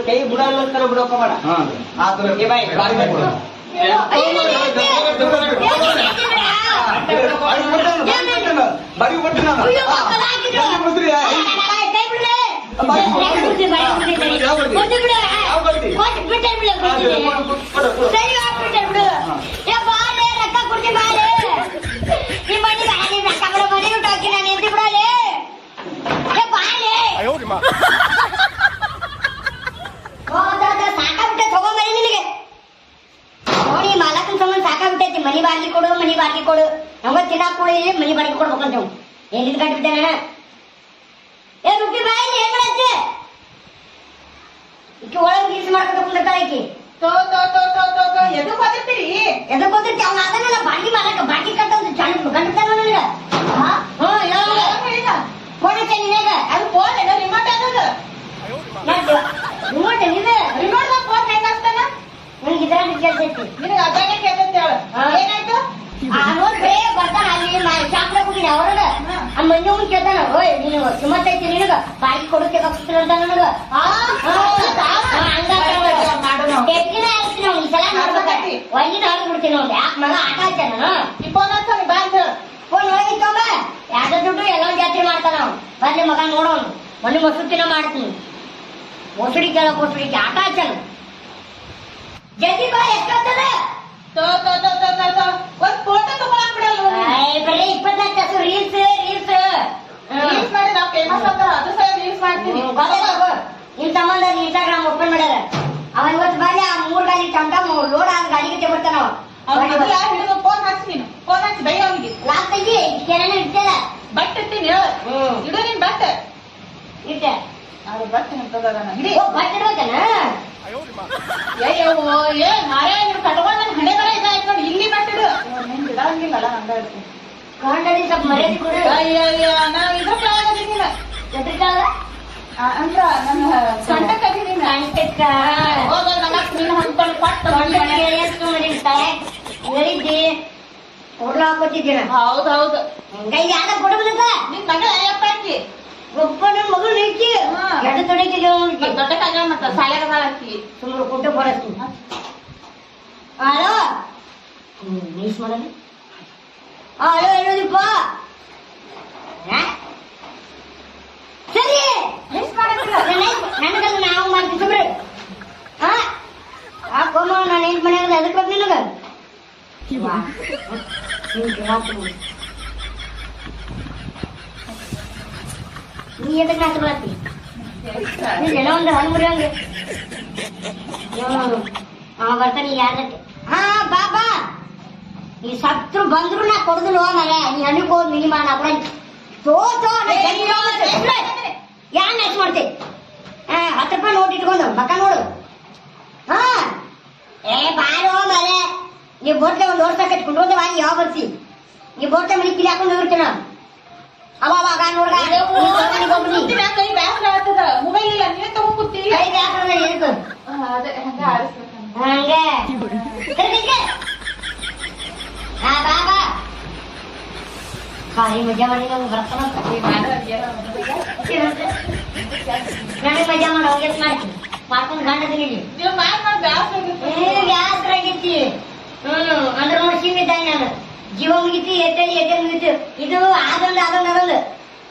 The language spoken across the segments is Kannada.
ಕೈ ಬಿಡಲ್ಲ ಅಂತಾರ ಬಿಡೋಕ ಬೇಡ ಆತರ ಏ ಬಾಯ್ ಬಾರಿ ಬಿಡು ಬಾರಿ ಬಿಡ್ತೀನಿ ನಾನು ಮನಿ ಬಾರ್ಗಿ ಕೊಡು ಮನಿ ಬಾರ್ಗಿ ಕೊಡು ನಮ್ಗ ತಿನ್ನಾಕ್ ಕೊಡು ಮನಿ ಬಾರ್ಗಿ ಕೊಡ್ಬೇಕಂತ ಏನಿದ್ ಕಟ್ಬಿಟ್ಟೆ ನಾನು ಏ ರುಬ್ಬಿ ಬಾಯಿ ಏನ್ ಮಾಡತ್ತೆ ಈಕಿ ಒಳಗ್ ಗೀಸ್ ಮಾಡ್ಕೊತ ಕುಂದಿರ್ತಾಳ ಈಕಿ ಎದಕ್ ಹೋದಿರ್ತೀರಿ ಎದಕ್ ಹೋದಿರ್ತಿ ಅವ್ನ ಅದನ್ನ ಬಾಡ್ಗಿ ಮಾಡಕ ಬಾಡ್ಗಿ ಕಟ್ಟ ಒಂದು ಚಂದ ಗಂಡ್ತಾನ ನನಗ ಫೋನ್ ಹಚ್ಚ ನಿನಗ ಅದು ಫೋನ್ ಏನೋ ರಿಮೋಟ್ ಅನ್ನೋದು ರಿಮೋಟ್ ನೀನು ರಿಮೋಟ್ ಫೋನ್ ಹೆಂಗಾಗ್ತಾನ ನನಗೆ ಇದ್ರಾಗ ಕೇಳ್ತೈತಿ ನಿನಗೆ ಅದಾಗೆ ಕೇಳ್ತೈತಿ ಹೇಳು ಏನಾಯ್ತು ನೋಡ್ರಿ ಬರ್ತಾನ ಅಲ್ಲಿ ಶಾಪ್ದಾಗ ಹೋಗಿನಿ ಅವ್ರಗ ಆ ಮಂಜವ್ನ ಕೇಳ್ತಾನ ಓಯ್ ನೀನು ಕಿಮ್ಮತ್ತೈತಿ ನಿನಗ ಬಾಯಿ ಕೊಡಕ್ಕೆ ಬಗ್ಸ್ತಾರ ಅಂತ ನನಗ ತೆಗ್ಗಿನ ಹಾಕ್ತೀನಿ ಅವ್ನು ಈ ಸಲ ನೋಡ್ಬೇಕಿ ಒಯ್ಗಿನ ಹಾಕಿ ಬಿಡ್ತೀನಿ ಅವ್ನು ಯಾಕೆ ಮಗ ಆಟ ಹಚ್ಚಾನ ನಾನು ಈ ಫೋನ್ ಹಚ್ಚಾನಿ ಬಾ ಅಂತ ಹೇಳು ಫೋನ್ ಒಳಗಿತ್ತವ ಯಾವ್ದ ದುಡ್ಡು ಎಲ್ಲ ಜಾತ್ರೆ ಮಾಡ್ತಾನ ಅವ್ನು ಬರ್ಲಿ ಮಗ ನೋಡೋನು ಒಂದು ಮೊಸರು ಮಾಡ್ತೀನಿ ಮೊಸಡಿ ಕೇಳಕ್ ಮೊಸಡಿಗೆ ಆಟ ಹಚ್ಚಾನ ಜಲ್ದಿ ಬಾ ಎಷ್ಟಾಗ್ತದ ಒಂದ್ ಫೋಟೋ ತಗೊಳಕ್ ಬಿಡಲ್ಲ ಬರೀ 24 ತಾಸು ರೀಲ್ಸ್ ರೀಲ್ಸ್ ಮಾಡಿ ನಾವು ಫೇಮಸ್ ಅಂತ ಅದು ಸಹ ರೀಲ್ಸ್ ಮಾಡ್ತೀನಿ ನಿಮ್ ಸಂಬಂಧ ಇನ್ಸ್ಟಾಗ್ರಾಮ್ ಓಪನ್ ಮಾಡ್ಯಾರ ಅವ ಇವತ್ತು ಬರ್ಲಿ ಆ 3 ಗಾಡಿ ಟಮ್ ಲೋಡ್ ಆದ ಗಾಡಿಗೆ ಬರ್ತಾನ ಹಿಡಿದು ಫೋನ್ ಹಚ್ಚಿ ನೀನು ಫೋನ್ ಹಚ್ಚಿ ಬೈ ಅವನಿಗೆ ಲಾಕ್ ತೆಗಿ ಕೆರೆನ ಇರ್ತಲ್ಲ ಬಟ್ ಇರ್ತೀನಿ ಹೇಳು ಇಡು ನೀನ್ ಬಟ್ ಇಟ್ಟೆ ಅದು ಬಟ್ ನಿಂತದ ಹಿಡಿ ಬಟ್ ಇಡ್ಬೇಕನ ಏ ಮಾರೇ ನೀವು ಕಟ್ಕೊಂಡ್ ನನ್ ಹಣೆ ಬರ ಇದಾಯ್ತು ನೋಡಿ ಇಲ್ಲಿ ಬಟ್ ಇಡು ನಿನ್ ಬಿಡಂಗಿಲ್ಲಲ್ಲ ಹಂಗ ಇರ್ತೀನಿ ಕಾಂಡಲ್ಲಿ ಸ್ವಲ್ಪ ಮರ್ಯಾದೆ ಕೊಡು ಅಯ್ಯ ನಾವು ಇದ್ರ ಕೆಳಗದೀನಿಲ್ಲ ಎದ್ರಿಕಾಗ ಅಂದ್ರ ನನ್ನ ಸೊಂಟಕ್ಕೆ ಅದೀನಿ ಕಾಂಟಕ್ಕ ಹೋಗ ನನ್ನ ನೀನು ಹೊಂದ್ಕೊಂಡು ಪಟ್ಟು ಹೇಳಿದ್ದಿ ಕೊಡ್ಲ ಹಾಕೋತಿದ್ದೀನ ಹೌದೌದು ಹಂಗ ಯಾರ ಕೊಡಬಲ್ಲ ನಿನ್ ಮಗ ಅಯ್ಯಪ್ಪ ಅಂತಿ ಒಬ್ಬ ನನ್ನ ಮಗಳು ನಿಲ್ಕಿ ಎರಡು ತೊಡೆಗೆ ದೊಡ್ಡ ಕಾಗ ಮತ್ತ ಸಾಲ್ಯಾಗ ಹಾಕಿ ಸುಮ್ಮನೆ ಕೊಟ್ಟು ಬರಸ್ತೀನಿ ಹಲೋ ಮೀಸ್ ಮಾಡೋದು ಹಲೋ ಹೇಳೋದಿಪ್ಪ ಸರಿ ನನಗಲ್ಲ ನಾವು ಮಾಡ್ತೀವಿ ಸುಮ್ರಿ ಆ ಕೋಮ ನಾನು ಏನ್ ಮನೆಯಾಗ ಅದಕ್ಕೆ ಬೇಕು ನಿನಗ ನೀ ಎದಕ್ಕೆ ನಾಟ ಮಾಡ್ತಿ ನೀನ ಒಂದು ಹಣ್ಣು ಹಂಗೆ ಬರ್ತಾನೆ ಯಾರಕ್ಕೆ ಹಾ ಬಾ ಬಾ ಈ ಸತ್ರು ಬಂದ್ರು ನಾ ಕೊಡುದಿಲ್ಲ ಮರ ನೀ ಹಣ್ಣಿಗೆ ಹೋದ್ ಮಿನಿಮ ನಾ ಕೂಡ ಯಾನ್ ನೆಕ್ಸ್ಟ್ ಮಾಡ್ತೇವೆ 10 ರೂಪಾಯಿ ನೋಟ್ ಇಟ್ಕೊಂಡು ಬಕ್ಕ ನೋಡು ಹಾ ಏ ಬಾರೋ ಮರೆ ನೀವ್ ಬೋಟ್ಲೆ ಒಂದು ವರ್ಷ ಕಟ್ಕೊಂಡು ಹೋದ ಬಾಯಿ ಯಾವ ಬರ್ಸಿ ನೀವ್ ಬೋಟ್ಲೆ ಮನಿ ಕಿಲಿ ಹಾಕೊಂಡು ಹೋಗಿರ್ತೀನ ಅವಾಗ ನೋಡ್ಗ ಕೈ ಬ್ಯಾಸ್ರ ಆಗ್ತದ ಮೊಬೈಲ್ ಇಲ್ಲ ನೀವೇ ತಗೊಂಡ್ ಕೂತಿ ಕೈ ಬ್ಯಾಸ್ರ ಇருக்கு ಅದೇ ಹಂಗ ಆರಿಸ್ಬೇಕು ಹಂಗೆ ಹಾ ಬಾ ಬಾ ಭಾರಿ ಮಜಾ ಮಾಡಿ ನಮ್ಗೆ ಬರ್ತಾನ ನನಗೆ ಮಜಾ ಮಾಡಿ ಹೋಗಿ ಮಾಡ್ತೀನಿ ಮಾಡ್ಕೊಂಡು ಗಂಡದಿನಿ ನೀವು ಮಾಡಿ ಬ್ಯಾಸ್ರ ಆಗೈತಿ ಅಂದ್ರೆ ನೋಡಿ ಸೀಮಿದ್ದಾನೆ ನಾನು ಜೀವ ಮುಗಿತಿ ಎಟ್ಟೆಲ್ ಮುಗಿತು ಇದು ಅದೊಂದು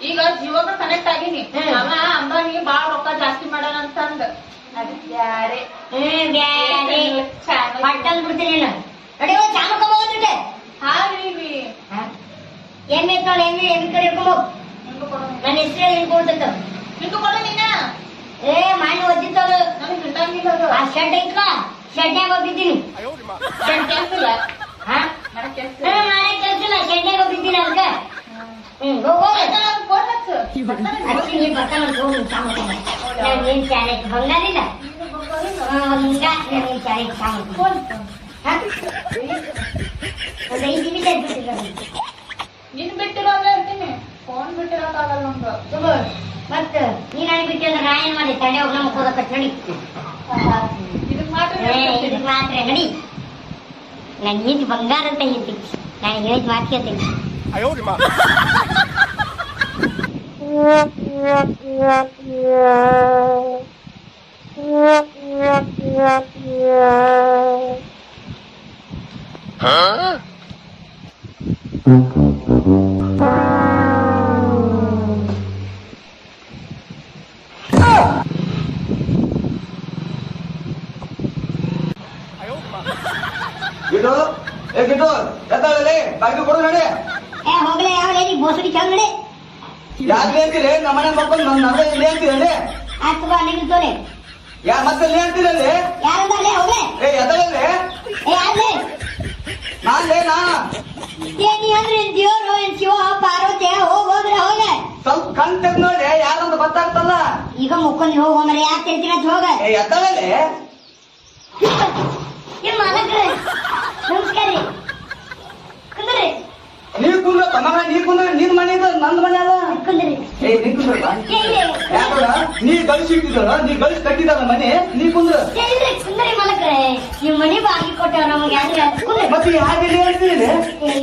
ಈಗ ಜೀವಕ್ಕೆ ಕನೆಕ್ಟ್ ಆಗೀನಿ ಅವ ಅಂಬಾನಿಗೆ ಬಾಳ ರೊಕ್ಕ ಜಾಸ್ತಿ ಮಾಡೋಣ ಅಂತಂದ ಅದಕ್ಕೆ ಬ್ಯಾರೆ ಪಟ್ಟಲ್ ಬಿಡ್ತೀನಿ ನಾನು ನೋಡಿ ಚಾಮಕ ಹೋಗ್ಬಿಟ್ಟೆ ಹಾರೀವಿ ಏನ್ ಬೇಕು ನೋಡಿ ಎಮ್ಮಿ ಕಡೆ ಇಟ್ಕೊಂಡು ನನ್ನ ಹೆಸರು ಏನ್ ಕೊಡ್ತೈತ ನಿಂತು ಕೊಡ ನೀನ ಏ ಮಾಡಿ ಓದಿತ್ತವ್ರು ನನಗೆ ಬಿಟ್ಟಂಗಿಲ್ಲ ಆ ಶೆಡ್ ಐತ್ಲ ಶೆಡ್ನ್ಯಾಗ ಹೋಗಿದ್ದೀನಿ ಕೆಲ್ಸ ಇಲ್ಲ ಮಾಡಕ್ ಕೆಲ್ಸಿಲ್ಲ ಶೆಡ್ನ್ಯಾಗ ಹೋಗಿದ್ದೀನಿ ಅದಕ್ಕೆ ಫೋನ್ ಹಚ್ಚು ಹಚ್ಚಿ ನೀ ಬರ್ತಾನ ಏನ್ ಚಾಲೆಟ್ ಬಂಗಾರಿಲ್ಲ ಹಂಗ ನೀನ್ ಚಾಲೆಟ್ ಸಾಮಂತ ಒಂದು 5 ನಿಮಿಷ ಬಿಟ್ಟಿಲ್ಲ ನೀನ್ ಬಿಟ್ಟಿರೋ ಅಂದ್ರೆ ಇರ್ತೀನಿ ಫೋನ್ ಬಿಟ್ಟಿರೋಕ್ಕಾಗಲ್ಲ ನಮ್ಗೆ ಮತ್ತ ನೀನ್ ನನಗೆ ಬಿಟ್ಟು ಅಂದ್ರೆ ನಾ ಏನ್ ಮಾಡಿ ತಂಡೆ ಹೋಗಿ ನಮ್ಗೆ ಹೋಗಕ್ಕೆ ನಡಿ ಇದಕ್ ಮಾತ್ರ ಇದಕ್ಕೆ ಮಾತ್ರ ನಡಿ ನಾನು ಈಜು ಬಂಗಾರ ಅಂತ ಹೇಳ್ತೀನಿ ನಾನು ಹೇಳಿದ ಮಾತು ಕೇಳ್ತೀನಿ Yeah. ಗಿಡು ಏ ಗಿಡು ಎದ್ದಾಳಲ್ಲಿ ಬಾಗಿ ಕೊಡು ನಡಿ. ಏ ಹೋಗ್ಲೇ ಯಾವ ಲೇಡಿ ಬೋಸಡಿ ಚಲ್ ನಡಿ. ಯಾಕೆ ಅಂತೀರಿ ನಮ್ಮ ಮನೆ ಮಕ್ಕಳು ನಮ್ಗೆ ಇಲ್ಲಿ ಅಂತೀರಿ ಆಯ್ತು ಬಾ ನಿಲ್ತೋಲೆ. ಯಾರು ಮತ್ತೆ ಇಲ್ಲಿ ಅಂತೀರಲ್ಲಿ ಯಾರಂದಲ್ಲೇ ಹೋಗ್ಲೇ. ಏ ಎದ್ದಾಳಲ್ಲಿ ಏ ಯಾರ್ಲೇ ನಾನ್ಲೇ ನಾ ಏ ನೀ ಅಂದ್ರೆ ದೇವ್ರು ಏನ್ ಶಿವ ಪಾರ್ವತಿ ಹೋಗ್ರೆ ಹೋಗ್ಲೆ. ಸ್ವಲ್ಪ ಕಣ್ ತೆಗ್ದು ನೋಡಿ ಯಾರಂತ ಗೊತ್ತಾಗ್ತಲ್ಲ. ಈಗ ಮುಕ್ಕೊಂಡ್ ಹೋಗೋ ಮರೆ ಯಾಕೆ ತಿರ್ತೀನಿ ಅಂತ ಹೋಗ. ಏ ಎದ್ದಾಳಲ್ಲಿ ಏನ್ ಮಾಲಕ್ರೆ ನಮಸ್ಕಾರ ರೀ ಕುಂದ್ರಿ ನೀವ್ ಕುಂದ್ರ ಮಗ ನೀ ಕುಂದ್ರ ನಿನ್ ಮನೆ ಇದು ನಂದ್ ಮನೆ ಅದ. ಕುಂದ್ರಿ ಏ ನೀ ಕುಂದ್ರಲ್ಲ ಯಾಕಂದ್ರ ನೀ ಗಳಿಸಿ ಇಟ್ಟಿದ್ದಲ್ಲ ನೀ ಗಳಿಸಿ ಕಟ್ಟಿದಲ್ಲ ಮನೆ ನೀ ಕುಂದ್ರ. ಕುಂದ್ರಿ ಮಾಲಕ್ರೆ ನಿಮ್ ಮನಿ ಬಾಗಿ ಕೊಟ್ಟವ್ ನಮಗೆ ಅಂದ್ರೆ ಕುಂದ್ರಿ. ಮತ್ತೆ ಯಾಕೆ ಹೇಳ್ತೀರಿ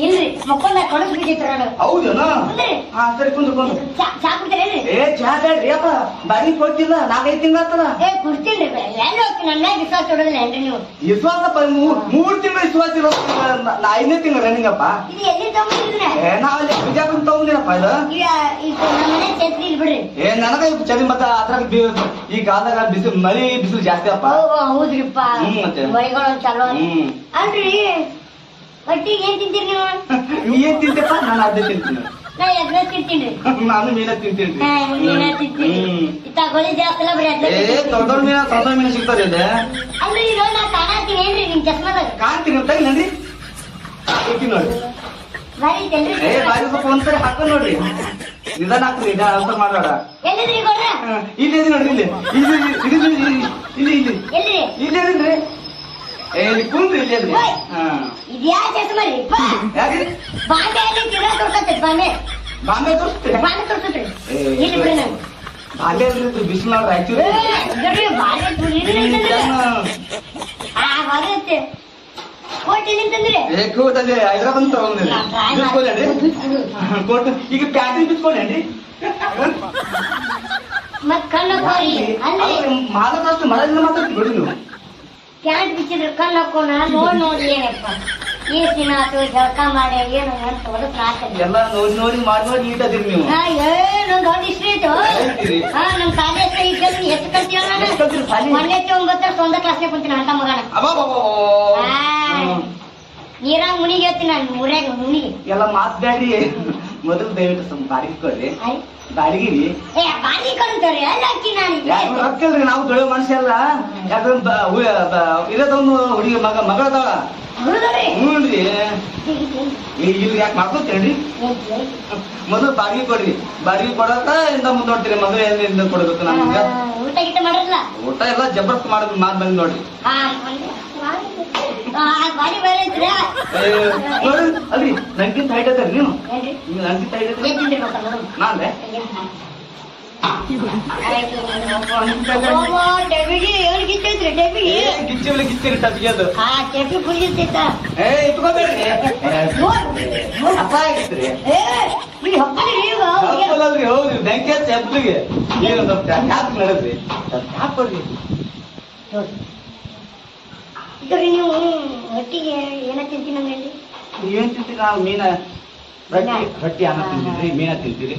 ಇಲ್ರಿ ಮಕ್ಕೊಂಡ ಕೊಡಸ್ ಬಿದ್ದಿತ್ತು ನಾನು. ಹೌದೇನ ಕುಂದ್ರಿ ಹಾ ಸರಿ ಕುಂದ್ರ ಕುಂದ್ರ. ಚಾ ಕುಡ್ತೀರೇನ್ರಿ? ಏ ಚಾ ಬೇಡ್ರಿ ಅಪ್ಪ ಬಾರಿ ಕೊಟ್ಟಿಲ್ಲ 4-5 ತಿಂಗಳ ಆತಲ್ಲ. ಏ ಕುಡ್ತೀನ್ರಿ ಎಲ್ಲಿ ಹೋಗ್ತೀನಿ ನನ್ನ ವಿಶ್ವಾಸ ಕೊಡೋದಿಲ್ಲ ಏನ್ರಿ ನೀವು? ವಿಶ್ವಾಸಪ್ಪ 3 ತಿಂಗಳು ವಿಶ್ವಾಸ ಇರೋ 5ನೇ ತಿಂಗಳು ರನ್ನಿಂಗಪ್ಪ. ಇದು ಎಲ್ಲಿ ತಗೊಂಡಿದ್ರೆ ಏ ನಾವಲ್ಲಿ ಬಿಜಾಪುರ ತಗೊಂಡಿನಪ್ಪ ಇದು. ಈಗ ನಮ್ಮ ಮನೆ ಛತ್ರಿ ಇಲ್ಲಿ ಬಿಡ್ರಿ. ಏ ನನಗ ಚಳಿ ಮತ್ತ ಅದ್ರಾಗ ಈ ಕಾಲದಾಗ ಬಿಸಿಲು ಮಳಿ ಬಿಸಿಲು ಜಾಸ್ತಿ ಅಪ್ಪ. ಹೌದ್ರಿಪ್ಪ ಮತ್ತೆ ಮಳಿಗಳು ಚಲೋ ಅಲ್ರಿ. ಒಟ್ಟಿಗೆ ಏನ್ ತಿಂತೀರಿ ನೀವು? ಏನ್ ತಿಂತಪ್ಪ ನಾನು ಅದೇ ತಿಂತೀನಿ. ನಾ ಎದ್ರ ತಿಂತೀನಿ. ನಾನು ಮೀನ ತಿಂತೀನಿ. ಮೀನ ತಿಂತೀನಿ ಇತ್ತ ಗೋಳಿ ಜಾಸ್ತಿ ಅಲ್ಲ ಬರೀ ಅದ್ರ. ಏ ದೊಡ್ಡ ಮೀನ ಸಿಗ್ತಾರೆ ಇಲ್ಲಿ. ಅಲ್ರಿ ನೋಡಿ ನಾ ಕಾಣತೀನಿ ಏನ್ರಿ ನಿಮ್ ಚಸ್ಮಾದಾಗ? ಕಾಣ್ತೀನಿ ಅಂತ ನನ್ರಿ ನೋಡಿ ಬಾರಿ ಐತೇನ್ರಿ? ಏ ಬಾರಿ ಸ್ವಲ್ಪ ಒಂದ್ಸರಿ ಹಾಕೊಂಡ್ ನೋಡ್ರಿ ನಿಧಾನ ಹಾಕ್ರಿ ಈಗ ಅಂತ ಮಾಡೋಣ. ಎಲ್ಲಿದ್ರಿ ಕೊಡ್ರ? ಇಲ್ಲಿ ನೋಡ್ರಿ ಇಲ್ಲಿ ಇಲ್ಲಿ ಇಲ್ಲಿ ಎಲ್ಲಿರಿ? ಇಲ್ಲಿ ಇಲ್ರಿ. ಏ ಇಲ್ಲಿ ಕುಂದ್ರಿ ಇಲ್ಲಿ ಅದ್ರಿ. ಇದ್ಯಾ ಚಸ್ಮಾ ರೀ? ಯಾಕ್ರಿ ಬಾಂಬೆ ಅಲ್ಲಿ ತಿರ್ಗಾ ತೋರ್ಸತ್ತೆ ಬಾಂಬೆ. ಬಾಂಬೆ ತೋರಿಸ್ತೀರಿ? ಬಾಂಬೆ ತೋರ್ಸತ್ರಿ ಇಲ್ಲಿ ಬಿಡ್ರಿ ನಾನು. ಬಾಂಬೆ ಅಂದ್ರೆ ಬಿಸಿಲು ನೋಡ್ರಿ ಆಕ್ಚುಲಿ ಕೋಟಿ ನಿಂತಂದ್ರೆ ಕೋಟಲ್ಲಿ ಹೈದ್ರಾಬಾದ್ ತಗೊಂಡ್ರಿ ಬಿಸ್ಕೊಳ್ಳಿ ಕೋಟ್ ಈಗ ಪ್ಯಾಟ್ರಿ ಬಿಸ್ಕೊಳ್ಳಿ ಮತ್ ಕಣ್ಣಕ್ಕೋರಿ ಅಂದ್ರೆ ಮಾತಾಡಷ್ಟು ಮರದಿಂದ ಮಾತಾಡ್ತೀವಿ ಬಿಡಿ ನೀವು. ಪ್ಯಾಂಟ್ ಬಿಚ್ಚಿದ್ರೆ ಕಣ್ಣಕ್ಕೋಣ ನೋಡಿ ಏನಪ್ಪ ಏಸ್ ದಿನ ಆತು ಜಳಕ ಮಾಡಿ ಏನು ಅಂತ ಹೊರತು ಆಗ್ತದೆ ಎಲ್ಲ ನೋಡಿ ಮಾಡಿ ನೀಟದಿರಿ ನೀವು. ಏನೊಂದು ದೊಡ್ಡ ಹಿಸ್ಟ್ರಿ ಐತು. ನಮ್ ಶಾಲೆ ಎಷ್ಟು ಕಲ್ತೀವ ನಾನು ಮೊನ್ನೆ 9 ಕ್ಲಾಸ್ನೇ ಕುಂತೀನಿ ಅಂತ ಮಗನ. ನೀರಾಗ ಮುನಿಗೆ ಹೇಳ್ತೀನಿ ನಾನು ಊರಾಗ ಮುನಿಗೆ ಎಲ್ಲ ಮಾತಾಡಿ ಮೊದಲು ದಯವಿಟ್ಟು ಬಾಡಿಗೆ ಕೊಡ್ರಿ. ಬಾಡಿಗಿರಿ ಏ ಬಾಡಿಗೆ ಕೊಡ್ತಾರೆ ಎಲ್ಲ ಹಾಕಿ ನಾನು ರೊಕ್ಕಲ್ರಿ ನಾವು ದೊಡ್ಡ ಮನುಷ್ಯ ಅಲ್ಲ. ಯಾಕಂದ್ರೆ ಇರೋದೊಂದು ಹುಡುಗಿ ಮಗಳದಾಳ. ಹ್ಞೂನ್ರಿ ಇಲ್ಲಿ ಯಾಕೆ ಮಾಡ್ಕೊತೇನ್ರಿ ಮೊದಲು ಬಾಡಿಗೆ ಕೊಡ್ರಿ. ಬಾಡಿಗೆ ಕೊಡಕ ಇಂದ ಮುಂದೆ ನೋಡ್ತೀರಿ ಮದುವೆ ಎಲ್ಲಿಂದ ಕೊಡ್ಬೇಕು ನಮ್ಗೆ. ಊಟ ಗಿಟ್ಟ ಮಾಡಲ್ಲ ಊಟ ಎಲ್ಲ ಜಬರ್ದಸ್ತ್ ಮಾಡೋದು ಮಾತು ಬಂದ್ ನೋಡ್ರಿ. ನೋಡಿ ಅಲ್ರಿ ನನ್ಗಿಂತ ಹೈಟ್ ಅದ ನೀವು ನನ್ಗಿಂತ ಹೈಟ್ ನಾನ್ರೆ ಗಿಚ್ಚಿರಿ ಟಪಿಗೆ ಅದು ಏ ಇಟ್ಕೋಬೇಡ್ರಿ ಅಪ್ಪ ಆಗಿತ್ರಿ. ಹೌದಲ್ರಿ ಹೌದ್ರಿ ಬೆಂಕಿ ಹಚ್ಚಿ ಹೆಪ್ಪಿಗೆ ನೀವು ಸ್ವಲ್ಪ ಹ್ಯಾಪ್ ನಡೆದ್ರಿ ಹಾಕೊಡ್ರಿ. ನೀವು ಒಟ್ಟಿಗೆ ಏನ ತಿಂತೀನಿ ಹೇಳಿ? ಏನ್ ತಿಂತೀರಿ? ನಾವು ಮೀನ ರೊಟ್ಟಿ ಅನ್ನ ತಿಂತೀರಿ ಮೀನ ತಿಂತೀರಿ.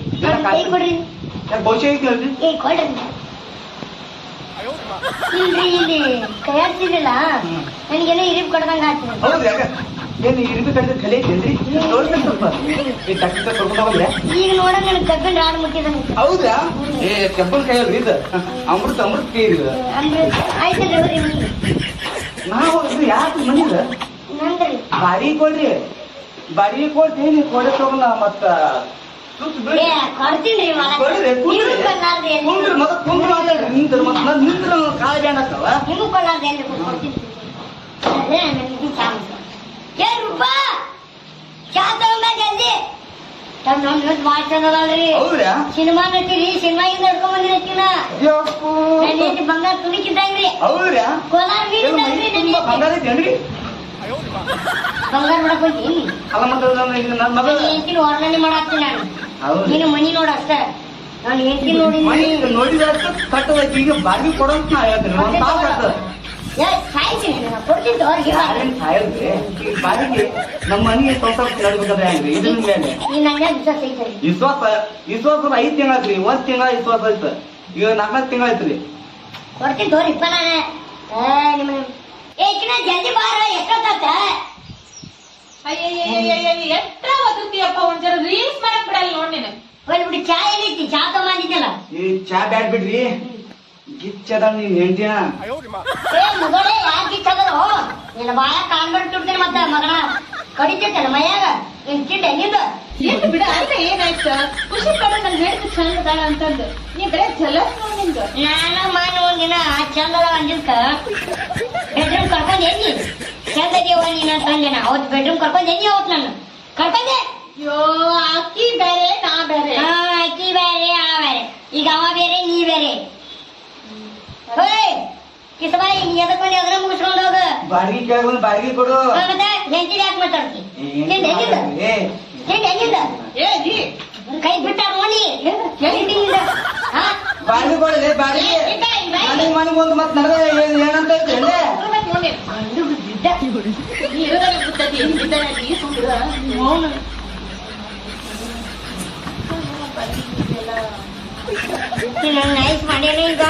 ಕೊಡ್ರಿ ಬಹುಶಃ ಕೇಳ್ರಿ ಏ ಕೊಡ್ರಿ ಇಲ್ರಿ ಇಲ್ಲಿ ಕೈಯಾಡ್ತಿರ್ಲಿಲ್ಲ ನನಗೇನೋ ಇರಿಬ್ ಕೊಡ್ದಂಗ ಆಗ್ತದೆ. ಹೌದು ಯಾಕ ಏನು ಇರ್ಬಿ ಕಡೆ ಕಲೆ ಐತೇನ್ರಿ ನೋಡ್ಬೇಕು ಸ್ವಲ್ಪ ಈ ಡಾಕ್ಟರ್ ಕರ್ಕೊಂಡು ಹೋಗ್ರೆ ಈಗ ನೋಡಕ್ ನನಗೆ ಕಬ್ಬಿನ ರಾಡ್ ಮುಟ್ಟಿದಂಗ. ಹೌದಾ? ಏ ಕೆಂಪನ್ ಕೈ ಅಲ್ರಿ ಇದು ಅಮೃತ ಕೈ ಇದು ಅಂದ್ರೆ ಆಯ್ತಲ್ರಿ ನಾವು ಯಾಕೆ ಮನಿದ ನಂದ್ರಿ ಬಾಡಿಗೆ ಕೊಡ್ರಿ. ಬಾಡಿಗೆ ಕೊಡ್ತೀನಿ ಕೊಡೆ ತಗೋಣ ಮತ್ತ ಕೊಡ್ತೀನಿ ಕುಂದ್ರಿ ಮತ್ತ ಕುಂದ್ರ ಮಾತಾಡ್ರಿ ನಿಂತ್ರ ಮತ್ತ ನಿಂತ್ರ ಕಾಲ ಬ್ಯಾಂಡ್ ಆಗ್ತಾವ. ನಿಮಗೂ ಕೊಡಾರ್ದು ಎಲ್ಲಿ ಕೊಡ್ತೀನಿ ಏ ರೂಪ ಚಾ ತಗೊಂಬ ಜಲ್ದಿ. ಭಾಳ ಚಂದಲ್ರಿ ಹೌದ್ರಾ? ಸಿನಿಮಾ ನಟಿರಿ ಸಿನಿಮಾಗಿಂದ ನಡ್ಕೊಂಡ್ ಬಂದಿರತ್ತೀನ ನನ್ನ ಬಂಗಾರ ತುಳಿಕಿದ್ದಂಗ್ರಿ. ಹೌದ್ರಾ? ಕೋಲಾರ ಮೀನಿದ್ದಂಗ್ರಿ ಬಂಗಾರ ಐತೇನ್ರಿ? ಬಂಗಾರ ಮಾಡಕ್ ಹೋಗ್ತೀನಿ ಅಲ್ಲ ಮತ್ತೆ ನನ್ನ ಮಗ ಹೇಳ್ತೀನಿ ವರ್ಣನೆ ಮಾಡಾಕ್ತೀನಿ ನಾನು. ನೀನು ಮನಿ ನೋಡ ಅಷ್ಟ ನಾನು ಹೇಳ್ತೀನಿ ನೋಡಿ ನೋಡಿದ ಕಟ್ಟದ ಈಗ ಬಾಡಿಗೆ ಕೊಡೋಂತ ನಾ ಹೇಳ್ತೀನಿ. ಒಂದ್ ತಾಸ ಆಗ್ತದ ಸಾಯ್ತೀನಿ ಕೊಡ್ತೀನಿ ಅವ್ರಿಗೆ ಯಾರೇನ್ ಸಾಯಲ್ರಿ ಈ ಬಾಡಿಗೆ ನಮ್ಮ ಮನೆಗೆ ಸ್ವಲ್ಪ ನಡ್ಬೇಕಾದ್ರೆ ಹೆಂಗ್ರಿ ಇದ್ರ ಮೇಲೆ ನೀನ್ ನಂಗೆ ವಿಶ್ವಾಸ ಐತೆ ವಿಶ್ವಾಸ 5 ತಿಂಗಳಾಯ್ತ್ರಿ 1 ತಿಂಗಳ ವಿಶ್ವಾಸ ಐತೆ ಈಗ 4 ತಿಂಗಳ ಐತ್ರಿ ಕೊಡ್ತೀನಿ ತೋರಿಪ್ಪ ನಾನು ನಿಮ್ಮ ಏಕಿನ ಜಲ್ದಿ ಬಾರ ಎಷ್ಟೊತ್ತಾತ ಅಯ್ಯಯ್ಯ ಎಷ್ಟ ಓದುತ್ತೀಯಪ್ಪ ಒಂದ್ ಜರ ರೀಲ್ಸ್ ಮಾಡಕ್ ಬಿಡಲ್ಲ ನೋಡ್ ನೀನು ಹೋಗ್ಬಿಟ್ಟು ಚಾ ಏನೈತಿ ಚಾ ತಗೊಂಡಿದ್ದಲ್ಲ ಈ ಚಾ ಬ್ಯಾಡ್ ಬಿಡ್ರಿ ಗಿಚ್ಚದ ನೀನ್ ಹೆಂಡ್ತಿನ ಮುಗಡೆ ಯಾಕೆ ಗಿಚ್ಚದರು ನಿನ್ನ ಬಾಯ ಕಾಣ್ಬಿಟ್ಟು ತುಡ್ತೀನಿ ಮತ್ತೆ ಮಗನ ಕಡಿತೈತಲ್ಲ ಮೈಯಾಗ ನಿನ್ ಚಿಟ್ಟ ಹೆಂಗಿದ್ದು ಏನ್ ಬಿಡ ಅಂದ್ರೆ ಏನಾಯ್ತು ಖುಷಿ ಪಡ ನನ್ ಹೇಳ್ತು ಚಂದ ಅದಾಳ ಅಂತಂದು ನೀ ಬರೇ ಜಲಸ್ ನೋಡ್ ನಿಂದು ನಾನು ಮಾಡಿ ಒಂದಿನ ಚಂದದ ಅಂದಿದ್ಕ ಬೆಡ್ರೂಮ್ ಕರ್ಕೊಂಡ್ ಎಲ್ಲಿ ಚಂದ ಇದೀವ ನೀನ ತಂದೆ ನಾ ಅವತ್ತು ಬೆಡ್ರೂಮ್ ಕರ್ಕೊಂಡ್ ಎಲ್ಲಿ ಅವತ್ತು ನಾನು ಕರ್ಕೊಂಡೆ ಅಯ್ಯೋ ಅಕ್ಕಿ ಬೇರೆ ನಾ ಬೇರೆ ಅಕ್ಕಿ ಬೇರೆ ಆ ಬೇರೆ ಈಗ ಅವ ಬೇರೆ ನೀ ಬೇರೆ ಕಿಸಬಾಯಿ ನೀ ಎದಕ್ ಬಂದು ಎದ್ರ ಮುಗಿಸ್ಕೊಂಡು ಹೋಗು ಬಾಡಿಗೆ ಕೇಳ್ಕೊಂಡು ಬಾಡಿಗೆ ಕೊಡು ಮತ್ತೆ ಹೆಂಚಿದ ಯಾಕೆ ಮಾತಾಡ್ತಿ ತಿಂದ ಹೆಂಗಿದ್ದ ತಿಂದ ಹೆಂಗಿದ್ದ ಏ ನೀ ಕೈ ಬಿಟ್ಟ ನೋಡಿ ಬಾಡಿಗೆ ಕೊಡಲಿ ಬಾಡಿಗೆ ಮನೆಗೆ ಒಂದು ಮತ್ತೆ ನಡೆದ ಏನಂತ ಐತೆ ನೀ ಇರೋದಕ್ಕೆ ಗೊತ್ತೈತಿ ಇದ್ದಾನೆ ನೀ ಸುಮ್ಮಿರ ಮೌನ ನೈಸ್ ಮಾಡ್ಯಾನ ಈಗ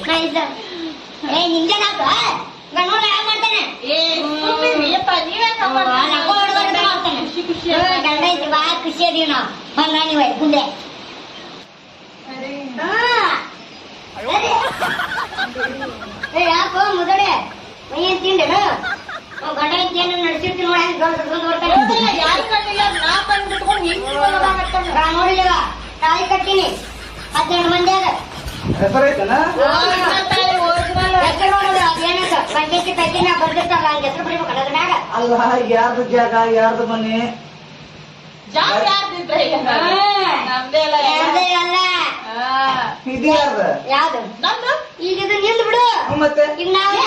ನೈಸ್ ಏ ನಿಂಗೇನಾಗ ಗಂಡ ಯಾವ ಮಾಡ್ತಾನೆ ಏ ಸುಮ್ಮಿರಿಯಪ್ಪ ನೀವೇ ಖುಷಿ ಖುಷಿ ಗಂಡ ಐತಿ ಬಾ ಖುಷಿ ಅದೀವಿ ನಾವು ಬಂದ ನೀವು ಮುಂದೆ ಯಾಕೋ ಮುದಡೆ ಮೈ ಏನ್ ತಿಂಡೇನು ಗಂಡ ಐತಿ ಏನು ನಡೆಸಿರ್ತೀನಿ ನೋಡಿ ನೋಡ್ತಾನೆ ಯಾರು ಕಂಡಿಲ್ಲ ನಾ ಕಂಡಿಟ್ಕೊಂಡು ಹಿಂಗ್ ನೋಡಿಲ್ಲ ತಾಳಿ ಕಟ್ಟಿನಿ 12 ಮಂದಿಯಾಗ ಹೆಸರೈತನ ಹೆಸರು ನೋಡೋದು ಅದೇನಕ್ಕ ಪಂಚಾಯತಿ ಪೈಕಿನ ಬರ್ದಿರ್ತಾರ ಹಂಗೆ ಹೆಸರು ಬಿಡ್ಬೇಕು ಅದ್ರ ಮ್ಯಾಗ ಅಲ್ಲ ಯಾರ್ದು ಜಾಗ ಯಾರ್ದು ಮನೆ ಜಾಗ ಯಾರ್ದಿದ್ರೆ ನಮ್ದೇ ಅಲ್ಲ ಯಾವ್ದೇ ಅಲ್ಲ ಇದು ಯಾರ್ದು ಯಾವ್ದು ನಮ್ದು ಈಗ ಇದು ನಿಂದು ಬಿಡು ಮತ್ತೆ ಈಗ ನಾವು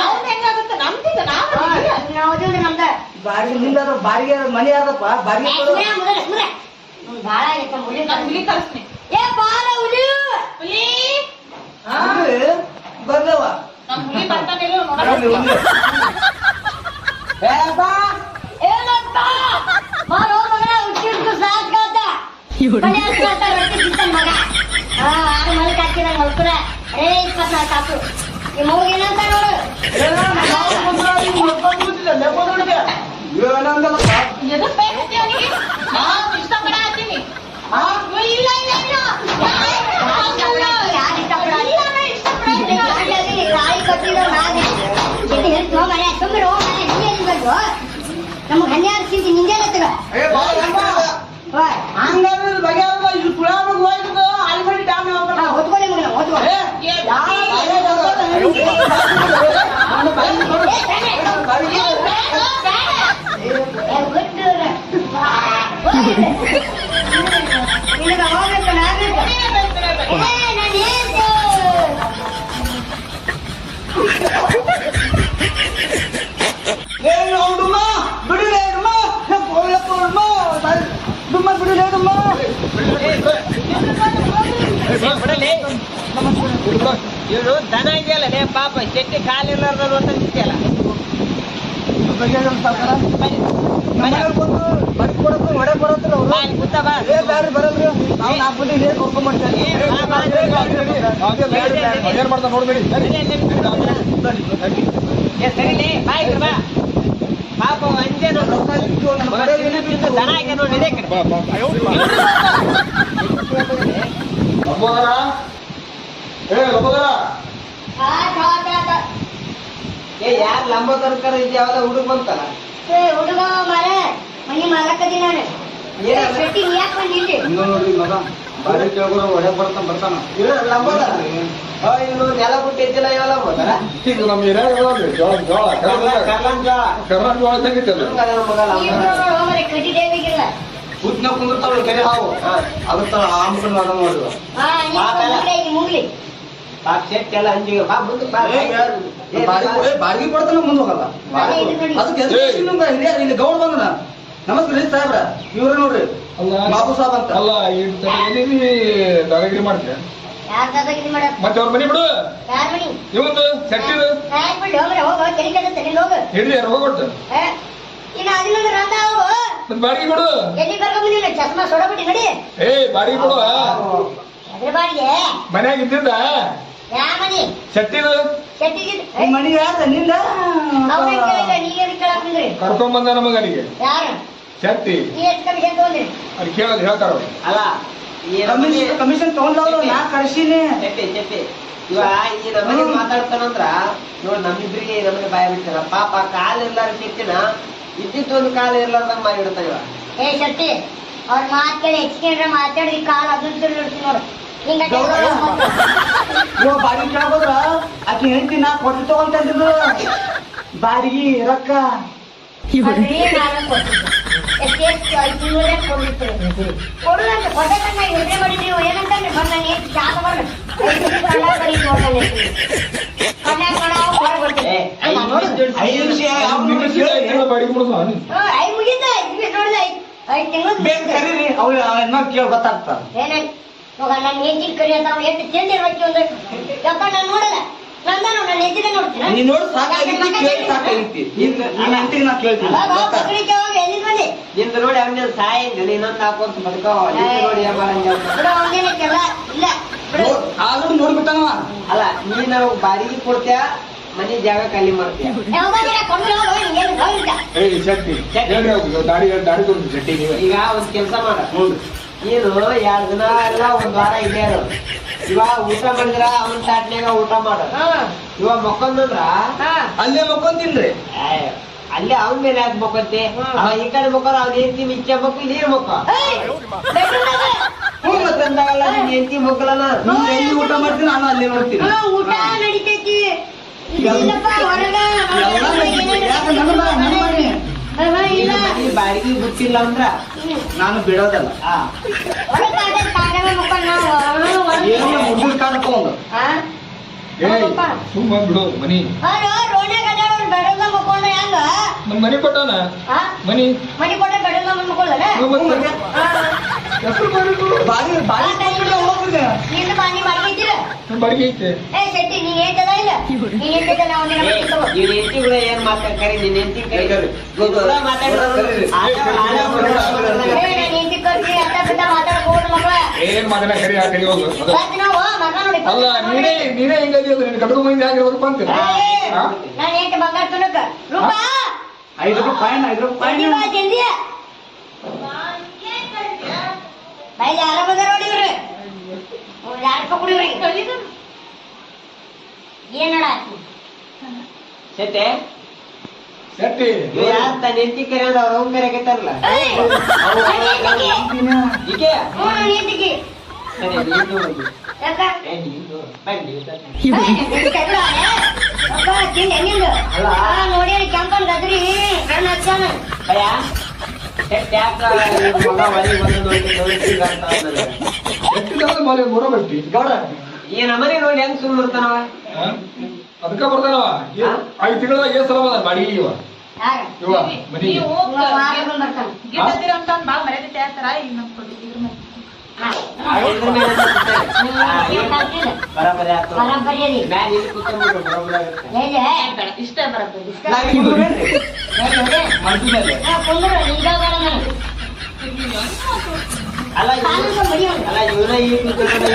ಅವ್ನ್ ಹೆಂಗಾಗುತ್ತೆ ನಮ್ದಿದ ನಾವು ನಮ್ದ ಬಾಡಿಗೆ ನಿಂದ ಬಾಡಿಗೆ ಮನೆ ಯಾರ್ದಪ್ಪ ಬಾಡಿಗೆ ಕೊಡು ಬಾಳ ಆಯ್ತ ಮುಳಿ ನಾನ್ ಹುಲಿ ಕಳಿಸ್ತೀನಿ ಏ ಬಾಳ ಹುಲಿ ಹುಲಿ ಬರ್ಲವ ನಮ್ ಹುಲಿ ಬರ್ತಾನಿಲ್ಲ ಬರ್ಲಿ, ನೋಡ ಬರ್ಲಿ. ಏನಂತ ಮಾರೋ ಮಗನ ಹುಟ್ಟಿರ್ತು ಸಾಕಾತ ಮನೆ ಹಚ್ಕೊತ ರೊಟ್ಟಿ ತಿಂತಾನ ಮಗ 6 ಮಲ್ಕ್ ಹಾಕಿದ ಮಲ್ಕುರ 24 ತಾಸು ಈ ಮಗು ಏನಂತ ನೋಡು ಏನಂದಲ್ಲಪ್ಪ ಎದಕ್ ಬೇಕತ್ತಿ ಅವನಿಗೆ ನಾನ್ ಇಷ್ಟಪಡ ಹತ್ತೀನಿ ಇಲ್ಲ ಇಲ್ಲ ಇಲ್ಲ ಯಾರು ತಾಯಿ ಕಟ್ಟಿದ ನಾನೇ ಹೇಳ್ತು ಮನೆ ಸುಮ್ಮನೆ ನೀ ಎಲ್ಲಿ ಬಂದು ನಮ್ಗೆ 12 ಸಿಂತಿ ನಿಂದೆ ತಗ ಹಂಗಾದ್ರೆ ಬಗೆಯಲ್ಲ ಇದು ಕುಳಾಮಗ್ ಹೋಯ್ತು ಆಲ್ಮಡಿ ಡ್ಯಾಮ್ ಹೊತ್ಕೊಳ್ಳಿ ಮಗನ ಹೊತ್ಕೊಳ್ಳಿ ಇವ್ರು ದನ ಇದೆಯಲ್ಲ ಲೇ ಪಾಪ ಚೆಟ್ಟಿ ಕಾಲಿರ್ಲಾರ್ದವ್ರು ಅಂತ ನಿಂತಿಯಲ್ಲ ಕೂತ ಬಾ ಏನ್ ಮಾಡ್ತಾ ನೋಡ್ಬೇಡಿ ಸರಿಲೇ ಬಾಯ್ ಬಾ ಪಾಪ ಅಂಜೆ ದನ ಆಗ ನೋಡಿ ಇದೇ ಕಡೆ ಲಂಬೋದರ ಲಂಬೋದರ ಯಾರು ಲಂಬ ತರಕಾರ ಇದು ಯಾವ್ದ ಹುಡುಗ ಬಂತಲ್ಲ ಹುಡುಗ ಮಾರ ಮನಿ ಮಾಲಕದಿ ನಾನು ಶೆಟ್ಟಿ ನೀ ಯಾಕೆ ಬಂದಿದ್ದೆ ನೋಡ್ರಿ ಮಗ ಬಾರಿ ಕೇಳ್ಕೊಳ ಒಡೆ ಬರ್ತಾನ ಲಂಬೋದ ಇನ್ನು ನೆಲ ಬಿಟ್ಟು ಎದ್ದಿಲ್ಲ ಇವ ಲಂಬೋದರ ಈಗ ನಮ್ಮ ಏರಿಯಾಗ ಜೋಳ ಕರ್ನಾಟಕ ಜೋಳ ತೆಗಿತಲ್ಲ ಕಟ್ಟಿ ದೇವಿಗಿಲ್ಲ ಕೂತ್ನ ಕುಂದಿರ್ತಾವಳು ಕೆರೆ ಹಾವು ಅದಕ್ಕ ಆಮ್ಕೊಂಡು ಅದ ನೋಡುವ ಮುಗ್ಲಿ ಪಾಪ ಚೆಟ್ಟಿ ಎಲ್ಲ ಅಂಜಿಗೆ ಬಾ ಮುಂದೆ ಬಾ ಬಾಡಿಗೆ ಕೊಡ್ತಾನ ಮುಂದೆ ಹೋಗಲ್ಲ ಅದಕ್ಕೆ ಹಿರಿಯರು ಇಲ್ಲಿ ಗೌಡ್ ಬಂದನ ನಮಸ್ಕಾರ ರೀ ಸಾಹೇಬ್ರ ಇವ್ರ ನೋಡ್ರಿ ಬಾಬು ಸಾಬ್ ಅಂತ ಅಲ್ಲ ಈ ದಾದಾಗಿರಿ ಮಾಡ್ತೀಯ ಯಾರ್ ದಾದಾಗಿರಿ ಮಾಡಕ್ ಮತ್ತೆ ಅವ್ರ ಮನಿ ಬಿಡು ಯಾರ್ ಮನಿ ಇವತ್ತು ಶೆಟ್ಟಿದು ಬಿಡು ಹೋಗ್ರೆ ಹೋಗು ತಲೆ ಕೆಡುತ್ತೆ ನೀನು ಹೋಗು ಹಿಡಿದು ಯಾರು ಹೋಗ್ಬಿಡ್ತು ಇನ್ನು ಅದಿನೊಂದು ರಂಧ ಹೋಗು ಮತ್ ಬಾಡಿಗೆ ಕೊಡು ಎಲ್ಲಿ ಕರ್ಕೊಂಬಂದಿಲ್ಲ ಚಸ್ಮಾ ಸೊಡಬಿಟ್ಟು ನಡಿ ಬಾಡಿಗೆ ಕೊಡು ಅದ್ರ ಬಾಡಿಗೆ ಮನ್ಯಾಗ ಇದ್ದಿದ್ದ ಯಾ ಮನಿ ಶೆಟ್ಟಿದು ಶೆಟ್ಟಿಗೆ ಈ ಮನಿ ಯಾರ್ದ ನಿಂದ ಅವ್ರ ಕೇಳಿಲ್ಲ ನೀ ಎದಕ್ಕೆ ಕೇಳಕ್ ಬಂದ್ರಿ ಕರ್ಕೊಂಡ್ ಬಂದ ನಮಗ ಅಲ್ಲಿಗೆ ಯಾರು ಶೆಟ್ಟಿ ನೀ ಎಷ್ಟು ಕಮಿಷನ್ ತಗೊಂಡ್ರಿ ಅಲ್ಲಿ ಕೇಳೋದು ಹೇಳ್ತಾರ ಅವ್ರು. ಅಲ್ಲ ಈ ನಮ್ಮನೆ ಕಮಿಷನ್ ತಗೊಂಡವ್ರು ನಾ ಕರ್ಸಿನಿ ಚೆಪ್ಪಿ ಇವ ಈ ನಮ್ಮನೆ ಮಾತಾಡ್ತಾನಂದ್ರ ನೋಡ್ ನಮ್ಮಿಬ್ರಿಗೆ ನಮ್ಮನೆ ಬಾಯ ಬಿಡ್ತಾರ ಪಾಪ ಕಾಲ್ ಇರ್ಲಾರ ಶಕ್ತಿನ ಇದ್ದಿತ್ತು ಒಂದು ಕಾಲ ಇರ್ಲಾರ್ದಂಗ ಮಾಡಿಡ್ತಾನ ಇವ ಏ ಶೆಟ್ಟಿ ಅವ್ರ ಮಾತ್ ಕೇಳಿ ಹೆಚ್ಚಿಗೆ ಮಾತಾಡಿದ್ರಿ ಕಾಲ್ ಅದನ್ನ ತಿರುಗಿಡ್ತೀನಿ ನೋಡು ಹಿಂಗ ಇವ ಬಾಡಿಗೆ ಕೇಳ್ಬೋದ್ರ ಆಕಿ ಹೇಳ್ತೀನಿ ನಾ ಕೊಟ್ಟು ತಗೊಂತಿದ್ರು ಬಾಡಿಗೆ ರೊಕ್ಕ ಕೊಡುದಂತ ಕೊಟ್ಟಂಗ ಯೋಚನೆ ಮಾಡಿದ್ರಿ ನೀವು ಏನಂತಂದ್ರೆ ಬಂದ ಎಷ್ಟು ಜಾಗ ಬರ್ಲಿ ಐದು ನಿಮಿಷ ಬಾಡಿಗೆ ಕೊಡು ಐ ಮುಗಿದ ನೋಡಿದ 5 ತಿಂಗಳು ಬೇಗ ಕರೀರಿ ಅವ್ರು ಇನ್ನೊಂದು ಕೇಳಿ ಗೊತ್ತಾಗ್ತಾರ ಏನಾಯ್ತು ಮಗ ನನ್ನ ಹೆಂಚಿನ ಕರಿ ಅಂತ ಅವ್ನು ಎಷ್ಟು ಚೇಂಜ್ ಇರ್ಬೇಕು ಒಂದು ಯಾಕಂದ್ರೆ ನಾನು ನೋಡಲ್ಲ ನಂದ ನನ್ನ ಹೆಂಚಿನ ನೋಡ್ತೀನಿ ನೀನ್ ನೋಡಿ ಸಾಕಾಗಿತ್ತು ಕೇಳಿ ಸಾಕಾಗಿತ್ತು ನನ್ನ ಹೆಂಡತಿಗೆ ನಾ ಕೇಳ್ತೀನಿ ಮಕ್ಕಳಿಗೆ ಹೋಗಿ ಎಲ್ಲಿ ಬಂದೆ ನಿಂದು ನೋಡಿ ಅವನ ಸಾಯ ಇನ್ನೊಂದು ಹಾಕೊಂತ ಬದುಕೋ ನೋಡಿ ಬಿಡು ಅವನೇನಕ್ಕೆಲ್ಲ ಇಲ್ಲ ಬಿಡು ಆದ್ರೂ ನೋಡ್ಬಿಟ್ಟವ ಅಲ್ಲ ನೀನು ಬಾಡಿಗೆ ಕೊಡ್ತೀಯ ಮನೆ ಜಾಗ ಖಾಲಿ ಮಾಡ್ತೀಯ ಯಾವಾಗ ಕೊಂಡು ಹೋಗಿ ಏನು ಹೋಗಿಲ್ಲ ಶೆಟ್ಟಿ ದಾಡಿ ಕೊಡ್ತು ಶೆಟ್ಟಿ ನೀವೇ ಈಗ ಒಂದ್ ಕೆಲ್ಸ ಮಾಡ ನೀನು 2 ದಿನ ಎಲ್ಲ ಒಂದ್ ವಾರ ಇಲ್ಲೇ ಇರು ಇವಾಗ ಊಟ ಮಾಡಿದ್ರ ಅವನ್ ತಾಟ್ನ್ಯಾಗ ಊಟ ಮಾಡ ಇವಾಗ ಮಕ್ಕೊಂದಂದ್ರ ಅಲ್ಲೇ ಮಕ್ಕೊಂತೀನ್ರಿ ಅಲ್ಲೇ ಅವನ್ ಮೇಲೆ ಯಾಕೆ ಮಕ್ಕೊಂತಿ ಅವ ಈ ಕಡೆ ಮಕ್ಕೋರ ಅವ್ನ ಹೆಂಡತಿ ಮಿಚ್ಚ ಮಕ್ಕು ನೀರ್ ಮಕ್ಕ ಮಕ್ಕಂದಾಗಲ್ಲ ನಿನ್ ಹೆಂಡತಿ ಮಕ್ಕಳನ ನೀನ್ ಎಲ್ಲಿ ಊಟ ಮಾಡ್ತೀನಿ ನಾನು ಅಲ್ಲೇ ನೋಡ್ತೀನಿ ಊಟ ನಡಿತೈತಿ ಇಲ್ಲಪ್ಪ ಹೊರಗ ಯಾಕೆ ನನ್ನ ಮನೆ ಇಲ್ಲ ಬಾಡಿಗೆ ಗೊತ್ತಿಲ್ಲ ಅಂದ್ರ ನಾನು ಬಿಡೋದಲ್ಲ ಹೊರಗಾದ್ರೆ ಕಾಡವ ಮಕ್ಕಳು ಏನು ಮುಗಿದ ಕಾಡ್ಕೊಂಡು ಸುಮ್ಮ ಬಿಡು ಮನಿ ರೋಡ್ನಾಗ ಬೆಡದ ಮಕ್ಕೊಂಡ್ರೆ ಹೆಂಗ ನಮ್ ಮನಿ ಕೊಟ್ಟಾನ ಮನಿ ಮನಿ ಕೊಟ್ರೆ ಬೆಡದ ಮಕ್ಕೊಳ್ಳಲ್ಲ ಹೆಸರು ಬಾಡಿಗೆ ಬಾರಿ ಹೋಗ್ತದೆ ನಿನ್ನ ಮನಿ ಮಾಡ್ಕೊತೀರ ಬಾಡಿಗೆ ಐತೆ ಏ ಶೆಟ್ಟಿ ನೀನ್ ಹೇಳ್ತದ ಇಲ್ಲ ನೀನ್ ಹೇಳ್ತದ ನಾವು ನಿನ್ ಹೆಂಡತಿ ಕೂಡ ಏನ್ ಮಾತಾಡ್ತಾರೆ ನಿನ್ ಹೆಂಡತಿ ಕರಿ ಹೆಂಡತಿ ಕರ್ಸಿ ಅತ್ತ ಬಿಟ್ಟ ಮಾತಾಡ್ಕೋದು ಮಕ್ಕಳ ಏನ್ ಮಗನ ಕರಿ ಆ ಕರಿ ಹೋಗು ನಾವು ಮಗ ನೋಡಿ ಅಲ್ಲ ನೀನೇ ಹಿಂಗದಿ ಅದು ನಿನ್ ಕಟ್ಕೊಂಡು ಮಂದಿ ಆಗಿರ್ಬೇಕಪ್ಪ ಅಂತೀನಿ ನಾನು ಹೇಳ್ತೆ ಬಂಗಾರ ತುಣಕ ರೂಪಾ 5 ರೂಪಾಯಿ 5 ರೂಪಾಯಿ ಜಲ್ದಿ ಬೈದ ಆರಾಮದಾರ ನೋಡಿ ಇವ್ರು 2 ರೂಪಾಯಿ ಕುಡಿವ್ರಿ ಏನ್ ನೋಡಾತಿ ಸೆಟ್ಟೆ ಶೆಟ್ಟಿ ಯಾರ ತನ್ನ ಹೆಂಡತಿ ಕರಿ ಅಂದ್ರೆ ಅವ್ರ ಅವ್ನ ಕರೆಯಕತ್ತಾರಲ್ಲ ಈಕೆ ನೀತಿಗೆ ಸರಿ ನೀನು ಹೋಗಿ ಯಾಕ ಬನ್ನಿ ನೋಡಿ ಕೆಂಪನ್ ಗದ್ರಿ ನನ್ನ ಹಚ್ಚಾನ ಭಯ ಯಾಕ ಮಗ ಮನೆ ಬಂದು ಶೆಟ್ಟಿ ಮಾಲೆ ಬರೋಬರ್ತಿ ಗೌಡ ಈ ನಮ್ಮನೆ ನೋಡಿ ಹೆಂಗ್ ಸುಮ್ ಬರ್ತಾನವ ಅದಕ್ಕ ಬರ್ತಾನವ 5 ತಿಂಗಳದಾಗ ಏನ್ ಸಲ ಬಂದ ಬಾಡಿಗೆ ಇವ ಮನಿ ಗಿಡದಿರಂತ ಬಾಳ ಮರ್ಯಾದೆ ಹೇಳ್ತಾರ ಈಗ ನಮ್ ಕೊಟ್ಟಿದ್ರು ಬರಾಬರಿ ಆಯ್ತು ಬರಾಬರಿ ಅದಿ. ಮ್ಯಾಲ ಇಲ್ಲಿ ಕೂತ್ಕೊಂಡ್ಬಿಡು ಬರಾಬರಿ ಆಗುತ್ತೆ ಇಷ್ಟ ಬರಬಹುದು ಕುಂದ್ರು ನಿಜ ಬೇಡ ನನಗೆ ಅಲ್ಲ ಕಾಲಿಗೆ ಮಡಿಯೋಣ. ಅಲ್ಲ ಇವನ ಈ ಕೂತ್ಕೊಂಡು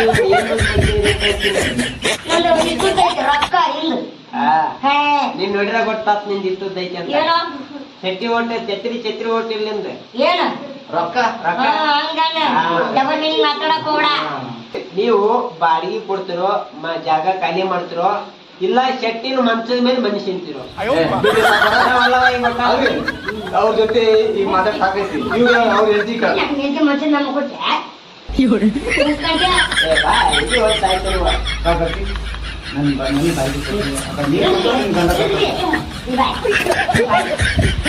ನಂದು ಇಷ್ಟುದೈತೆ ರೊಕ್ಕ ಇಲ್ಲ ಹೇ ನೀನ್ ನೋಡಿರ ಗೊತ್ತಾತ್ ನಿಂದ ಇಟ್ಟದ್ದೈತಿ ಅಂತ ಏನೋ ಚಟ್ಟಿ ಹೊಟ್ಟೆ ಛತ್ರಿ ಹೊಟ್ಟೆ ಇಲ್ಲಿಂದ ಏನು ರೊಕ್ಕ ರೊಕ್ಕ ಹಂಗಲ್ಲ ಡಬಲ್ ಮೀನಿಂಗ್ ಮಾತಾಡಕ್ ಹೋಗ್ಬೇಡ. ನೀವು ಬಾಡಿಗೆ ಕೊಡ್ತಿರೋ ಜಾಗ ಖಾಲಿ ಮಾಡ್ತಿರೋ ಇಲ್ಲ ಶೆಟ್ಟಿನ ಮಂಚದ ಮೇಲೆ ಮನುಷ್ಯಂತಿರೋ ಅವ್ರ ಜೊತೆ ಈಗ ಮಾತಾಡ್ ಸಾಕೈತಿ ಇವ್ರ ಅವ್ರ ಹೆಜ್ಜಿ ನಂಗೆ ನಿಜ ಮನುಷ್ಯ ನಮ್ಗೆ ಕೊಟ್ಟೆ ಉಳ್ಕೊಂಡೆ.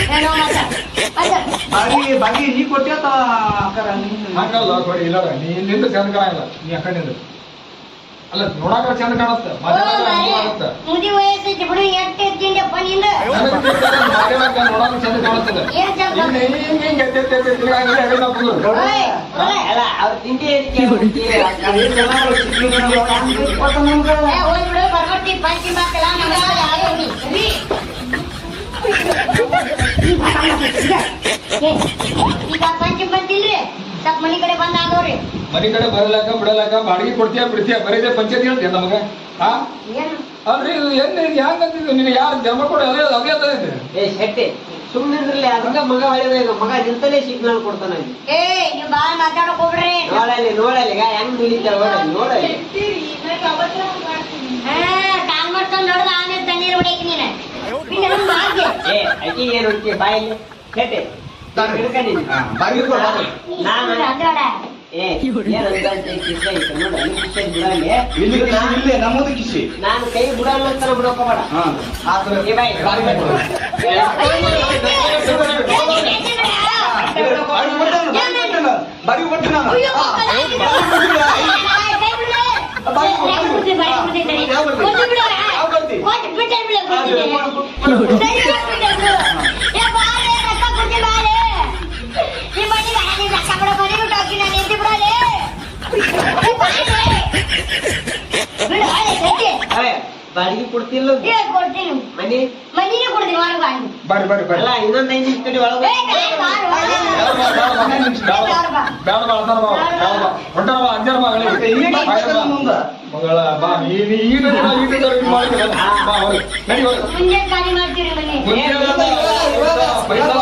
ಏನೋ ಮಾತಾಡ್. ಮಾತಾಡ್. ಬಾಗಿ ನೀ ಕೊಟ್ಟೆ ಹಂಗಲ್ಲ ಕೊಡಿ ಇಲ್ಲ ನೀ ಇಲ್ಲಿಂದ ಚಂದ ಕಾಣಲ್ಲ ನೀ ಆ ಕಡೆಯಿಂದ ಅಲ್ಲ ನೋಡಾಕ ಚಂದ ಕಾಣತ್ತ ಮಾತಾಡತ್ತ ಮುದಿ ವಯಸ್ಸೈತಿ ಬಿಡು ಎಟ್ಟೆ ತಿಂಡಪ್ಪ ನಿಂದ ನೋಡಾಕ ಚಂದ ಕಾಣತ್ತದ ಏನ್ ಚಂದ ಓಯ್, ಓಯ್. ಅವ್ರ ತಿಂಡಿ ಏ, ಹೋಗ್ಬಿಡು ಬರ್ಕೊಡ್ತಿ ಪಂಚಿ ಮಾತಲ್ಲ ನಮಗ ಈಗ ಪಂಚ ಬಂದಿಲ್ರಿ ಸ್ವಲ್ಪ ಮನಿ ಕಡೆ ಬಂದ ನೋಡ್ರಿ ಮನೆ ಕಡೆ ಬರಲಾಕ ಬಿಡಲಾಕ ಬಾಡಿಗೆ ಕೊಡ್ತೀಯ ಬಿಡ್ತೀಯ ಬರೀದೇ ಪಂಚಾಯತಿ ಹೇಳ್ತೀಯ ನಮಗ ಹಾ ಏನು ಅಲ್ರಿ ಇದು ಹೆಂಗ್ ಹೆಂಗಂತಿದ್ದು ನಿನಗೆ ಯಾರು ಜನ್ಮ ಕೊಡಿ ಅದೇ ಅದೇ ಇದೆ ಏ ಶೆಟ್ಟಿ ಸುಮ್ಮನಿದ್ರಲ್ಲಿ ಅದಕ್ಕ ಮಗ ಒಳ್ಳೆದ ಈಗ ಮಗ ನಿಂತಲೇ ಸಿಗ್ನಲ್ ಕೊಡ್ತಾನ ಇಲ್ಲಿ. ಏ ನೀವು ಬಾಳ ಮಾತಾಡಕ್ ಹೋಗ್ರಿ ನೋಡಲ್ಲಿ ಈಗ ಹೆಂಗ್ ನಿಲ್ಲಿದ್ದಾಳ ನೋಡಲ್ಲಿ ಕಾಲ್ ಮಾಡ್ಕೊಂಡ್ ನೋಡ್ದ ಆಮೇಲೆ ತಣ್ಣೀರ್ ಹೊಡಿಯಕ್ಕೆ ನೀನು പിന്നെ ನಮ್ಮ ಭಾಗ್ಯ ಏ ಅಕ್ಕಿ ಏನು ಹೊಡ್ತೀಯ ಬಾಯಲ್ಲಿ ಶೆಟ್ಟಿ ಹಿಡ್ಕೊಂಡಿನಿ ಬಾಡಿಗೆ ಕೊಡ ನಾನು ಅಂದ್ರಾಡ ಏ ಏನಂತ ಕಿಸ್ಸ ಐತೆ ನೋಡು ಅಲ್ಲಿ ಕಿಸ್ಸ ಬಿಡಂಗೆ ಇಲ್ಲಿ ಇಲ್ಲೇ ನಮ್ಮದು ಕಿಸಿ ನಾನು ಕೈ ಬಿಡಲ್ಲ ಅಂತ ಬಿಡೋಕೋಬೇಡ ಹಾ ಆದ್ರೆ ಏ ಬಾಯ್ ಬಾಡಿಗೆ ಕೊಡು. ಬಾಡಿಗೆ ಕೊಡ್ತೀನಿ ನಾನು. ಅರೆ ಬಾಡಿಗೆ ಕೊಡ್ತಿಲ್ಲ ಕೊಡ್ತೀನಿ ಮನಿ ಮನಿನೇ ಕೊಡ್ತೀನಿ ಒಳಗೆ ಬಾಂಡಿ ಬರ್ರಿ ಬರ್ರಿ ಬರ್ರಿ ಅಲ್ಲ ಇನ್ನೊಂದ್ 5 ನಿಮಿಷ ಕಡೆ ಒಳಗೆ ಬೇಡ ಬಾ ಅಂತಾರ ಬಾ ಹೊಂಟಾರ ಬಾ ಅಂಜಾರ ಬಾ ಮಗಳ ಬಾ ಈಗ ಮಾಡ್ತೀರಲ್ಲ ಬಾ ಹೊರಗೆ ನಡಿ ಹೊರಗೆ ಮುಂಜಾನೆ ಖಾಲಿ ಮಾಡ್ತೀರಿ ಮನೆ ಪೈಸಾ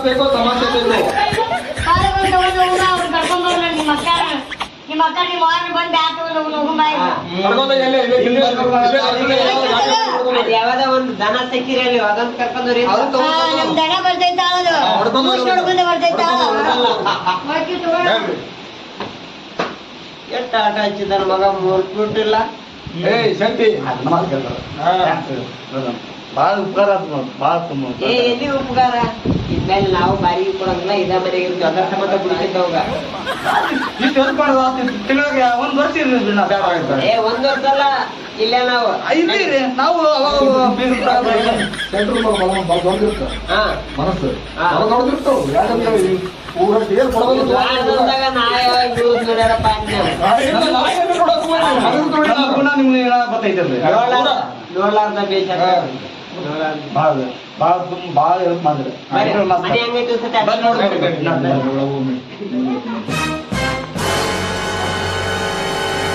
ಬೇಕೋ ತಮಾಷೆ ಬೇಕು ಕಾಲಗಳು ತಗೊಂಡು ಹೋಗ ಅವ್ರು ಕರ್ಕೊಂಡ್ ಬರೋಣ ನಿಮ್ಮ ಅಕ್ಕ ನಿಮ್ಮ ಮಾರ್ನ ಬಂದು ಬ್ಯಾಗ್ ತಗೊಂಡು ಹೋಗಂಬಾಯಿ ಕರ್ಕೊಂಡ ಎಲ್ಲೇ ಅದ್ ಯಾವ್ದ ಒಂದ್ ದನ ಸಕ್ಕಿರಿ ಅಲ್ಲಿ ಅದನ್ನ ಕರ್ಕೊಂಡ್ರಿ ನಮ್ ದನ ಬರ್ತೈತ ಅದು ನೋಡ್ಕೊಂಡೆ ಬರ್ತೈತ ಎಷ್ಟ ಆಟ ಹಚ್ಚಿದಾನ ಮಗ ಮುರ್ಬಿಟ್ಟಿಲ್ಲ ಏಯ್ ಶಕ್ತಿ ಭಾಳ ಉಪಕಾರ ಆಯ್ತು ನೋಡಿ ಭಾಳ ತುಂಬ ಏ ಎಲ್ಲಿ ಉಪಕಾರ ಇದ್ಮೇಲೆ ನಾವು ಬಾರಿಗೆ ಕೊಡಂಗಿಲ್ಲ ಇದ ಮನೆಗೆ ಇರ್ತೀವಿ ಅದರ ಸಂಬಂಧ ಬಿಡ್ತಿದ್ದವಾಗ ಇಷ್ಟು ಹೆಲ್ಪ್ ಮಾಡೋದು ತಿಂಗಳಿಗೆ ಒಂದು ವರ್ಷ ಇರ್ಲಿ ನಾ ಬೇಡ ಆಯ್ತು ಏ 1 ವರ್ಷ ಅಲ್ಲ ಇಲ್ಲೇ ನಾವು ಇಲ್ಲಿ ರೀ ನಾವು ಅವಾಗ ಸೆಂಟ್ರ್ ಬಂದಿರ್ತ ಹಾ ಮನಸ್ಸು ಹಾ. ನೋಡಿರ್ತಾವ ಯಾಕಂದ್ರೆ ಊರ ಏನ್ ಕೊಡೋದು ವಾರದಾಗ ನಾ ಯಾವಾಗ ನ್ಯೂಸ್ ನೋಡ್ಯಾರಪ್ಪ ಗುಣ ನಿಮ್ಗೆ ಗೊತ್ತೈತಲ್ರಿ ನೋಡ್ಲಾರ್ದ ಬೇಜಾರ ಭಾಳ ಭಾಳ ತುಂಬ ಭಾಳ ಹೆಲ್ಪ್ ಮಾಡಿದ್ರೆ ಮನೆ ಹೆಂಗೈತಿ ಅನ್ಸುತ್ತೆ ಬಂದ್ ನೋಡ್ರಿ